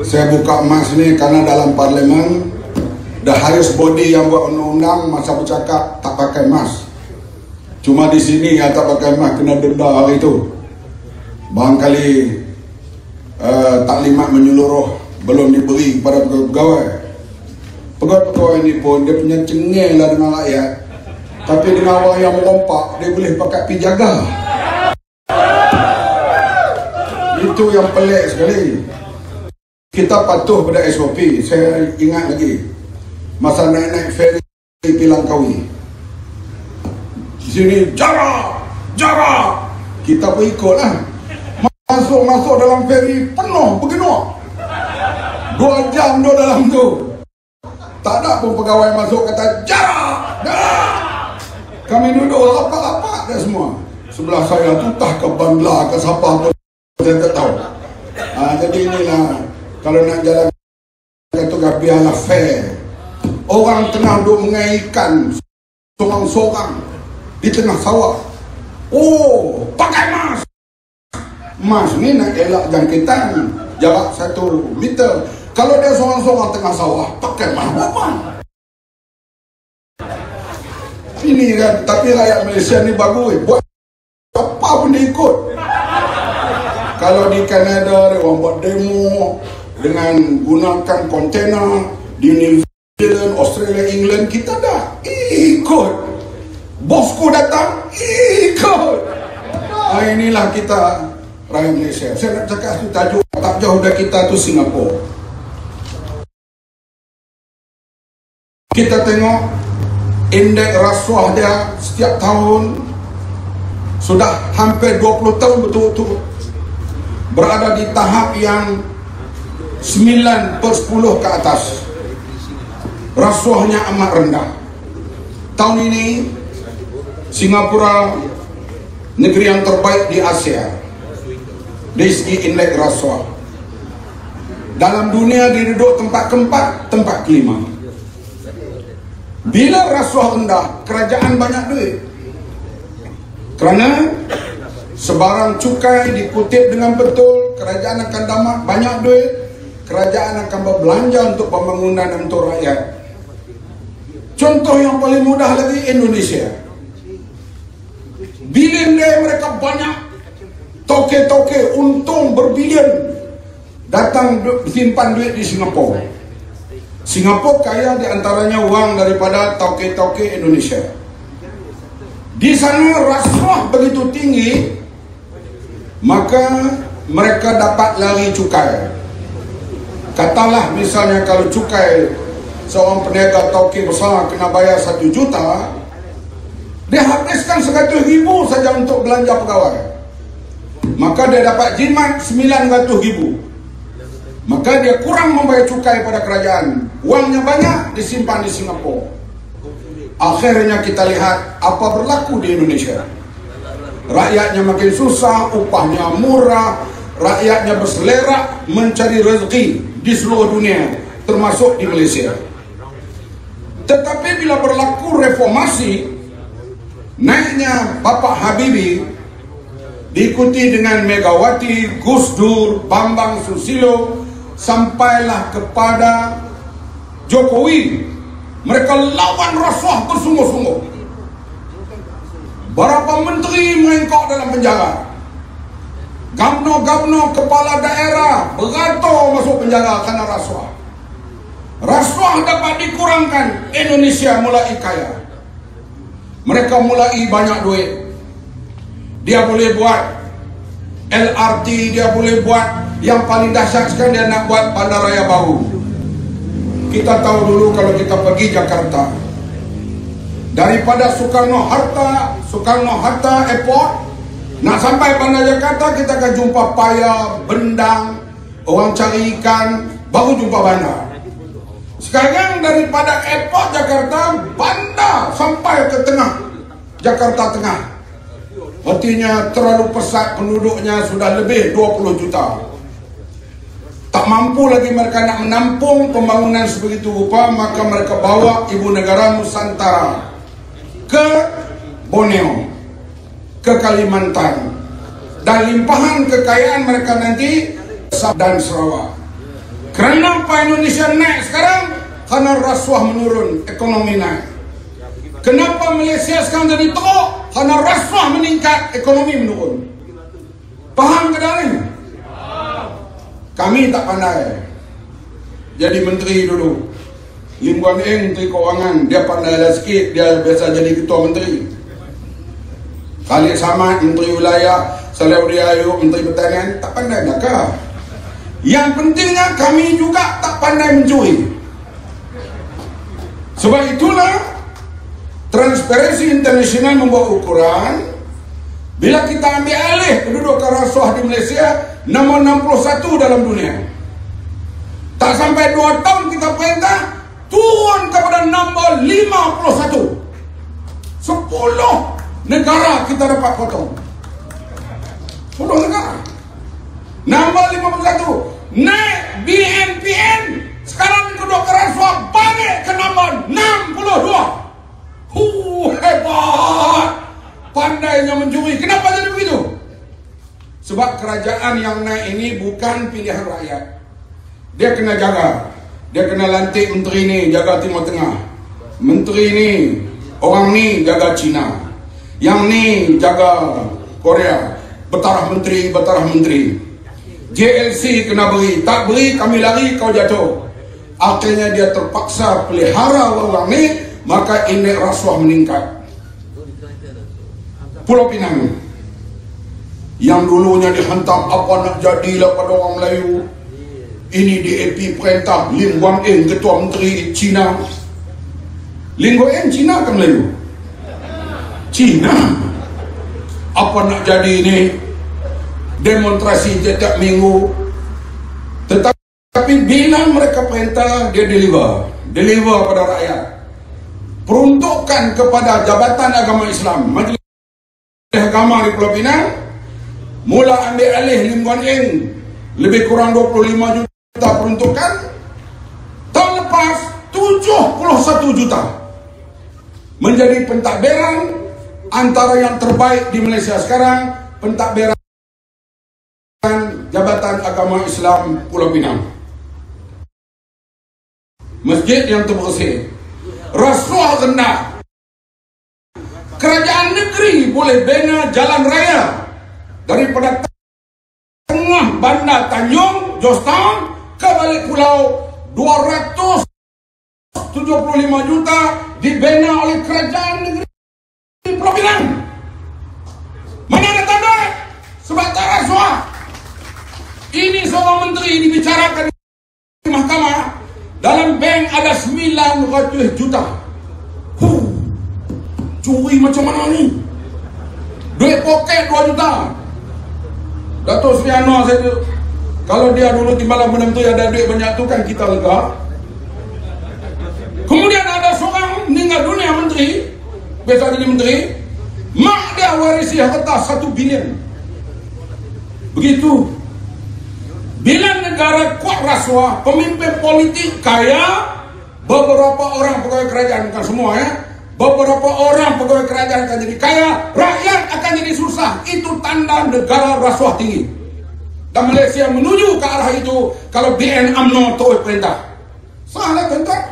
Saya buka emas ni karena dalam parlimen the highest body yang buat undang-undang masa bercakap tak pakai emas. Cuma di sini yang tak pakai emas kena denda hari itu. Barangkali taklimat menyeluruh belum diberi kepada pegawai. Pegawai-pegawai ini pun dia punya cengeng lah dengan rakyat. Tapi dengan orang yang merompak, dia boleh pakai pijaga. Itu yang pelik sekali. Kita patuh pada SOP. Saya ingat lagi masa naik-naik feri Pilangkawi. Di sini jarak. Kita pun ikut lah. Masuk dalam feri penuh bergenuk. 2 jam duduk dalam tu. Tak ada pun pegawai masuk kata jarak. Kami duduk rapat-rapat dah semua. Sebelah saya tu entah ke Bangla ke siapa pun saya tak tahu. Jadi inilah kalau nak jalan kata biarlah fair. Orang tengah duduk mengaikan seorang-seorang di tengah sawah. Oh, pakai mask. Mask ni nak elak jangkitan jarak 1 meter. Kalau dia seorang-seorang tengah sawah, pakai mask apa? Ini kan, tapi rakyat Malaysia ni bagus. Buat apa pun dia ikut. Kalau di Kanada, dia orang buat demo dengan gunakan kontena. Di New Zealand, Australia, England, kita dah ikut. Bosku datang, ikut. Inilah kita rakyat Malaysia. Saya nak cakap tu tajuk tak jauh dari kita tu Singapura. Kita tengok indeks rasuah dia setiap tahun sudah hampir 20 tahun betul-betul berada di tahap yang 9/10 ke atas. Rasuahnya amat rendah. Tahun ini Singapura negeri yang terbaik di Asia dari segi indeks rasuah. Dalam dunia dia duduk tempat keempat, tempat kelima. Bila rasuah rendah, kerajaan banyak duit. Kerana sebarang cukai dikutip dengan betul, kerajaan akan dapat banyak duit, kerajaan akan berbelanja untuk pembangunan untuk rakyat. Contoh yang paling mudah lagi Indonesia. Bilion mereka banyak. Toke-toke untung berbilion datang simpan duit di Singapura. Singapura kaya di antaranya wang daripada tauke-tauke Indonesia. Di sana rasuah begitu tinggi, maka mereka dapat lari cukai. Katalah misalnya kalau cukai seorang peniaga tauke besar kena bayar 1 juta, dia habiskan 100,000 saja untuk belanja pegawai. Maka dia dapat jimat 900,000. Maka dia kurang membayar cukai pada kerajaan. Wangnya banyak disimpan di Singapura. Akhirnya kita lihat apa berlaku di Indonesia. Rakyatnya makin susah, upahnya murah, rakyatnya berselerak mencari rezeki di seluruh dunia, termasuk di Malaysia. Tetapi bila berlaku reformasi, naiknya Bapak Habibie diikuti dengan Megawati, Gus Dur, Bambang Susilo, sampailah kepada Jokowi. Mereka lawan rasuah bersungguh-sungguh. Berapa menteri mengengkok dalam penjara. Gubernur-gubernur kepala daerah beratur masuk penjara kerana rasuah. Rasuah dapat dikurangkan, Indonesia mulai kaya. Mereka mulai banyak duit. Dia boleh buat LRT, dia boleh buat yang paling dahsyat sekarang dia nak buat bandaraya baru. Kita tahu dulu kalau kita pergi Jakarta, daripada Soekarno-Hatta Airport nak sampai bandar Jakarta, kita akan jumpa payah, bendang, orang cari ikan, baru jumpa bandar. Sekarang daripada airport Jakarta, bandar sampai ke tengah Jakarta Tengah. Artinya terlalu pesat penduduknya, sudah lebih 20 juta. Tak mampu lagi mereka nak menampung pembangunan sebegitu rupa, maka mereka bawa ibu negara Nusantara ke Borneo, ke Kalimantan, dan limpahan kekayaan mereka nanti dan Sarawak. Kenapa Indonesia naik sekarang? Karena rasuah menurun, ekonomi naik. Kenapa Malaysia sekarang jadi teruk? Karena rasuah meningkat, ekonomi menurun. Faham ke dalam? Kami tak pandai jadi menteri dulu. Lim Guan Eng Menteri Keuangan, dia pandai lah sikit, dia biasa jadi ketua menteri. Khalid Samad Menteri Wilayah, Salahuddin Ayub Menteri Pertanian, tak pandai belakang. Yang pentingnya kami juga tak pandai mencuri. Sebab itulah Transparency International membuat ukuran, bila kita ambil alih kedudukan rasuah di Malaysia, nombor 61 dalam dunia. Tak sampai 2 tahun kita perintah, turun kepada nombor 51. 10 negara kita dapat potong. 10 negara. Nombor 51. Naik BNPN. Sekarang kedudukan rasuah balik ke nombor 62. Hebat. Pandainya mencuri. Kenapa jadi begitu? Sebab kerajaan yang naik ini bukan pilihan rakyat. Dia kena jaga. Dia kena lantik menteri ni jaga Timur Tengah. Menteri ni, orang ni jaga Cina. Yang ni jaga Korea. Bertaraf menteri. JLC kena beri. Tak beri, kami lari, kau jatuh. Akhirnya dia terpaksa pelihara orang ni, maka indeks rasuah meningkat. Pulau Pinang yang dulunya dihantam apa nak jadilah pada orang Melayu, ini DAP perintah Lim Guan Eng Ketua Menteri Cina. Lim Guan Eng Cina ke Melayu? Cina. Apa nak jadi ini? Demonstrasi setiap minggu. Tetapi bila mereka perintah, dia deliver pada rakyat. Peruntukan kepada Jabatan Agama Islam, Majlis Agama di Pulau Pinang, mula ambil alih Lim Guan Eng, lebih kurang 25 juta peruntukan. Tahun lepas 71 juta. Menjadi pentadbiran antara yang terbaik di Malaysia sekarang, pentadbiran Jabatan Agama Islam Pulau Pinang. Masjid yang terbersih, rasuah rendah. Kerajaan negeri boleh bina jalan raya daripada tengah bandar Tanjung, Georgetown ke balik pulau, 275 juta dibina oleh kerajaan negeri Pulau Pinang. Mana ada tanda? Sebab tak rasuah. Ini seorang menteri dibicarakan di mahkamah. Dalam bank ada 900 juta. Curi macam mana ni? Duit poket 2 juta. Datuk Seri Anwar, kalau dia dulu timbalan benda tu ada duit banyak tu kan kita lega. Kemudian ada seorang meninggal dunia menteri, biasa jadi menteri, mak dia warisi harta 1 bilion. Begitu. Bila negara kuat rasuah, pemimpin politik kaya, beberapa orang pegawai kerajaan, bukan semua ya, beberapa orang pegawai kerajaan akan jadi kaya, rakyat akan jadi susah. Itu tanda negara rasuah tinggi. Dan Malaysia menuju ke arah itu kalau BN UMNO terus perintah. Salah tuan-tuan.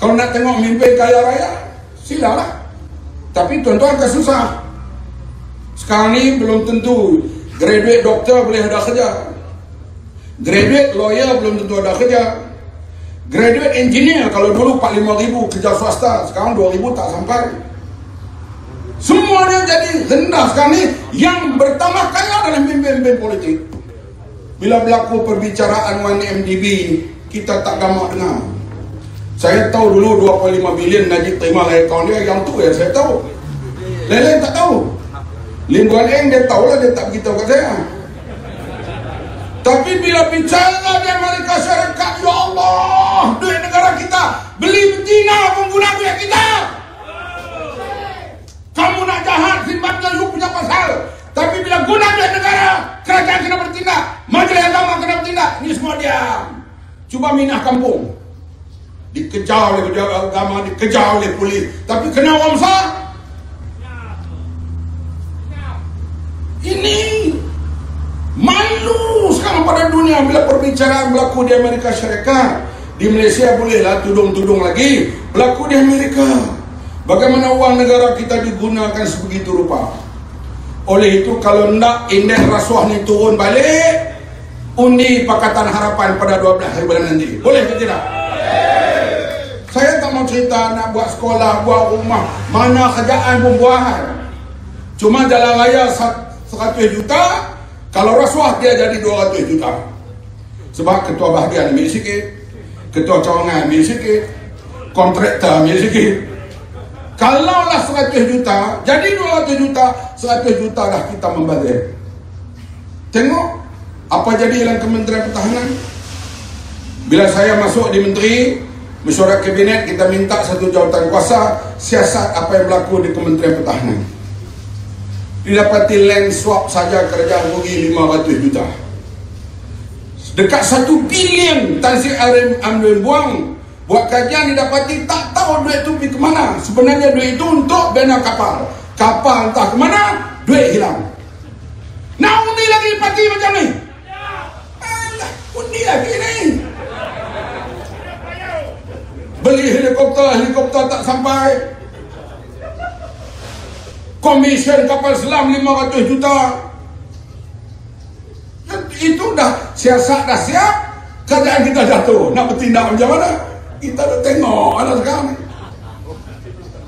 Kalau nak tengok mimpi kaya raya, silalah. Tapi tuan-tuan akan susah. Sekarang ni belum tentu graduate doktor boleh ada kerja. Graduate lawyer belum tentu ada kerja. Graduate engineer kalau dulu 45,000 kerja swasta, sekarang 2,000 tak sampai. Semuanya jadi rendah sekarang ni. Yang bertambah kaya adalah pemimpin politik. Bila berlaku perbicaraan 1MDB, kita tak gamak dengar. Saya tahu dulu 2.5 bilion Najib terima dari akaun dia, yang tu ya saya tahu. Lain-lain tak tahu. Lim Guan Eng dia tahu lah, dia tak beritahu kat saya. Tapi bila bicara di Amerika Syarikat, ya Allah, duit negara kita, beli betina pengguna duit kita. Kamu nak jahat, simpannya you punya pasal. Tapi bila guna duit negara, kerajaan kena bertindak, Majlis Agama kena bertindak. Ini semua diam. Cuba minah kampung, dikejar oleh pejabat agama, dikejar oleh polis. Tapi kena orang besar. Ini malu sekarang pada dunia bila perbicaraan berlaku di Amerika Syarikat, di Malaysia bolehlah tudung-tudung lagi, berlaku di Amerika. Bagaimana wang negara kita digunakan sebegitu rupa. Oleh itu kalau nak indeks rasuah ni turun balik, undi Pakatan Harapan pada 12 hari bulan nanti. Boleh ke tidak? Saya tak mau cerita nak buat sekolah, buat rumah, mana kerjaan pembuahan. Cuma jalan raya 100 juta, kalau rasuah dia jadi 200 juta. Sebab ketua bahagian ambil sikit, ketua cawangan ambil sikit, kontraktor ambil sikit. Kalaulah 100 juta, jadi 200 juta, 100 juta dah kita membazir. Tengok apa jadi dalam Kementerian Pertahanan. Bila saya masuk di Menteri, mesyuarat Kabinet, kita minta satu jawatan kuasa siasat apa yang berlaku di Kementerian Pertahanan. Didapati land swap saja kerajaan rugi 500 juta. Dekat 1 bilion Tan Sri Amrin buang buat kajian, didapati tak tahu duit tu pergi ke mana. Sebenarnya duit itu untuk bina kapal. Kapal entah ke mana, duit hilang. Nak undi lagi parti macam ni? Alah, undi lagi ni. Beli helikopter tak sampai. Komisen kapal selam 500 juta. Itu dah siasat dah siap, kerajaan kita jatuh. Nak bertindak macam mana? Kita dah tengok anak sekarang.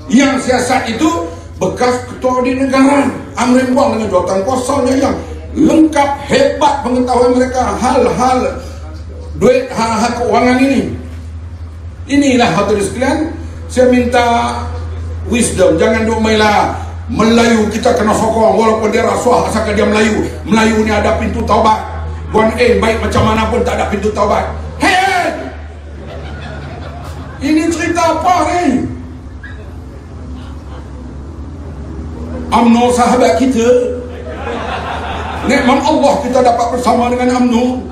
Yang siasat itu bekas ketua di negara Amrin Buang dengan jawatan kuasanya yang lengkap, hebat pengetahuan mereka hal-hal duit, hal-hal keuangan ini. Inilah hadirin sekalian, saya minta wisdom, jangan duk mainlah Melayu kita kena sokong walaupun dia rasuah asalkan dia Melayu. Melayu ni ada pintu taubat. Buan baik macam mana pun tak ada pintu taubat. Hei! Ini cerita apa ni? UMNO sahabat kita. Nikmat Allah kita dapat bersama dengan UMNO.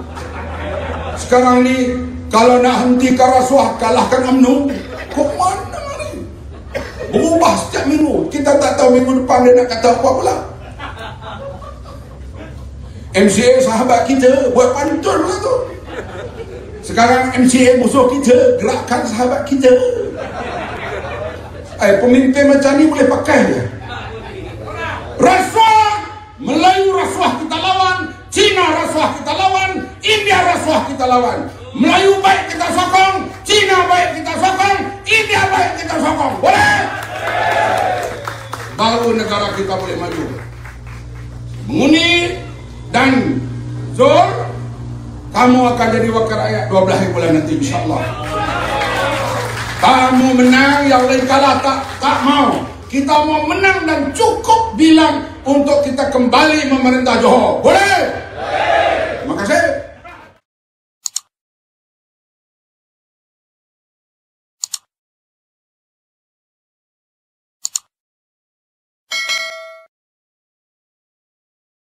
Sekarang ni kalau nak hentikan rasuah, kalahkan UMNO. Kok mana ni? Berubah setiap minggu. Kita tak tahu minggu depan dia nak kata apa pula. MCA sahabat kita buat pantun pula tu. Sekarang MCA musuh kita, gerakkan sahabat kita. Pemimpin macam ni boleh pakai dia. Rasuah, Melayu rasuah kita lawan, Cina rasuah kita lawan, India rasuah kita lawan. Melayu baik kita sokong, Cina baik kita sokong, India baik kita sokong. Boleh? Baru negara kita boleh maju. Mengundi dan Zul, kamu akan jadi wakil rakyat 12 hari bulan nanti insyaAllah. Kamu menang, yang lain kalah tak mau. Kita mau menang dan cukup bilang untuk kita kembali memerintah Johor. Boleh?